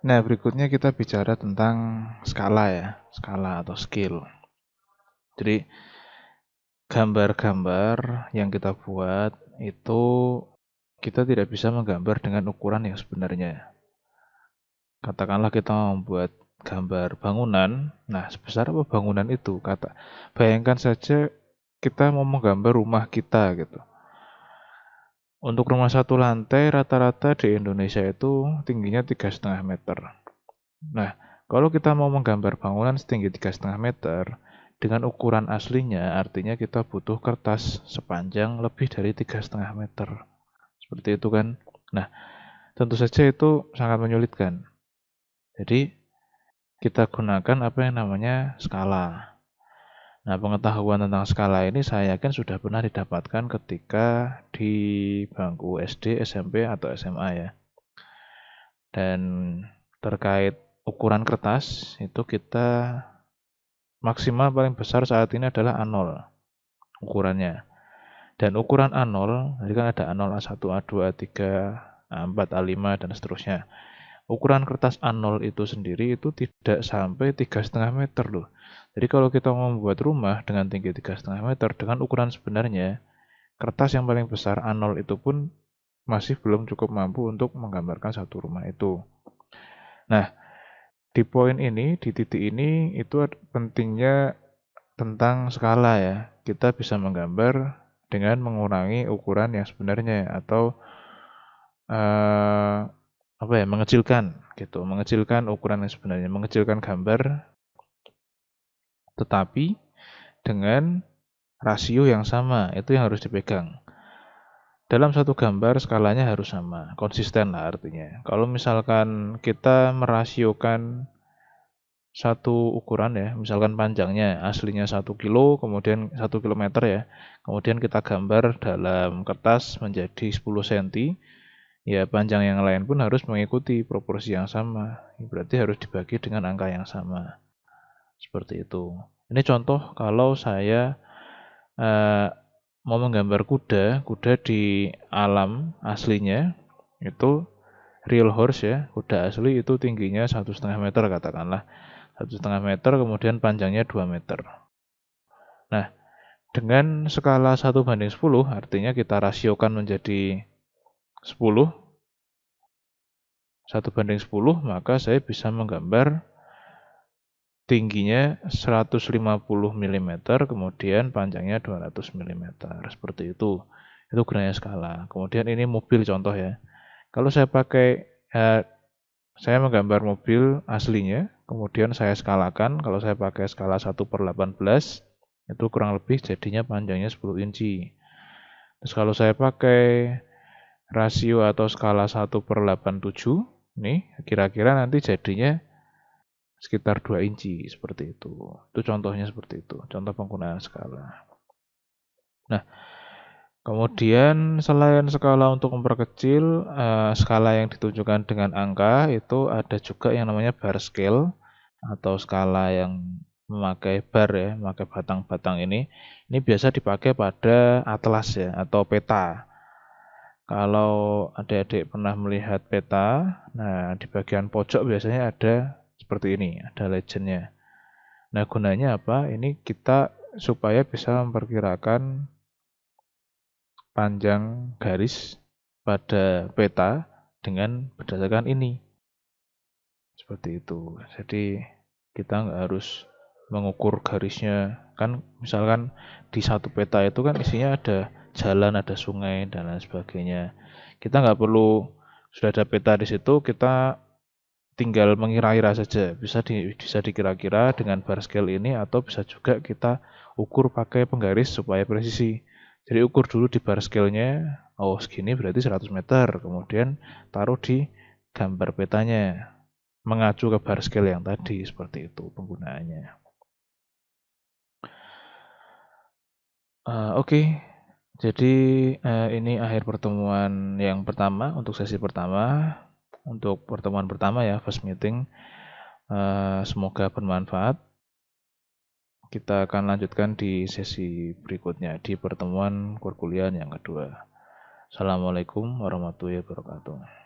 Nah, berikutnya kita bicara tentang skala ya, skala atau skill. Jadi, gambar-gambar yang kita buat itu kita tidak bisa menggambar dengan ukuran yang sebenarnya. Katakanlah kita membuat gambar bangunan, nah sebesar apa bangunan itu? Bayangkan saja kita mau menggambar rumah kita gitu. Untuk rumah satu lantai rata-rata di Indonesia itu tingginya 3,5 meter. Nah, kalau kita mau menggambar bangunan setinggi 3,5 meter dengan ukuran aslinya, artinya kita butuh kertas sepanjang lebih dari 3,5 meter. Seperti itu kan? Nah, tentu saja itu sangat menyulitkan. Jadi, kita gunakan apa yang namanya skala. Nah, pengetahuan tentang skala ini saya yakin sudah pernah didapatkan ketika di bangku SD, SMP, atau SMA ya. Dan terkait ukuran kertas, itu kita maksimal paling besar saat ini adalah A0 ukurannya. Dan ukuran A0, jadi kan ada A0, A1, A2, A3, A4, A5, dan seterusnya. Ukuran kertas A0 itu sendiri itu tidak sampai 3,5 meter loh. Jadi kalau kita mau membuat rumah dengan tinggi 3,5 meter dengan ukuran sebenarnya, kertas yang paling besar A0 itu pun masih belum cukup mampu untuk menggambarkan satu rumah itu. Nah, di poin ini, di titik ini, itu pentingnya tentang skala ya. Kita bisa menggambar dengan mengurangi ukuran yang sebenarnya atau apa ya, mengecilkan gitu, mengecilkan ukuran yang sebenarnya, mengecilkan gambar tetapi dengan rasio yang sama, itu yang harus dipegang. Dalam satu gambar skalanya harus sama, konsisten lah artinya. Kalau misalkan kita merasiokan satu ukuran ya, misalkan panjangnya aslinya 1 kilo, kemudian 1 kilometer ya, kemudian kita gambar dalam kertas menjadi 10 cm, ya panjang yang lain pun harus mengikuti proporsi yang sama, berarti harus dibagi dengan angka yang sama, seperti itu. Ini contoh kalau saya mau menggambar kuda di alam aslinya, itu real horse ya, kuda asli itu tingginya 1,5 meter katakanlah. 1,5 meter, kemudian panjangnya 2 meter. Nah, dengan skala 1:10, artinya kita rasiokan menjadi 10, 1:10, maka saya bisa menggambar tingginya 150 mm, kemudian panjangnya 200 mm. Seperti itu. Itu gunanya skala. Kemudian ini mobil contoh ya. Kalau saya menggambar mobil aslinya, kemudian saya skalakan, kalau saya pakai skala 1/18, itu kurang lebih jadinya panjangnya 10 inci. Terus kalau saya pakai rasio atau skala 1/87, nih kira-kira nanti jadinya sekitar 2 inci, seperti itu. Itu contohnya seperti itu, contoh penggunaan skala. Nah, kemudian selain skala untuk memperkecil, skala yang ditunjukkan dengan angka itu ada juga yang namanya bar scale atau skala yang memakai bar ya, memakai batang-batang ini. Ini biasa dipakai pada atlas ya atau peta. Kalau adik-adik pernah melihat peta, nah di bagian pojok biasanya ada seperti ini, ada legendnya. Nah gunanya apa? Ini kita supaya bisa memperkirakan panjang garis pada peta dengan berdasarkan ini. Seperti itu. Jadi kita nggak harus mengukur garisnya. Kan misalkan di satu peta itu kan isinya ada jalan, ada sungai, dan lain sebagainya. Kita nggak perlu, sudah ada peta di situ, kita tinggal mengira-ira saja. Bisa dikira-kira dengan bar scale ini, atau bisa juga kita ukur pakai penggaris supaya presisi. Jadi ukur dulu di bar scale-nya, oh segini berarti 100 meter. Kemudian taruh di gambar petanya, mengacu ke bar scale yang tadi, seperti itu penggunaannya. Oke, jadi ini akhir pertemuan yang pertama untuk sesi pertama. Untuk pertemuan pertama ya, first meeting. Semoga bermanfaat. Kita akan lanjutkan di sesi berikutnya, di pertemuan perkuliahan yang kedua. Assalamualaikum warahmatullahi wabarakatuh.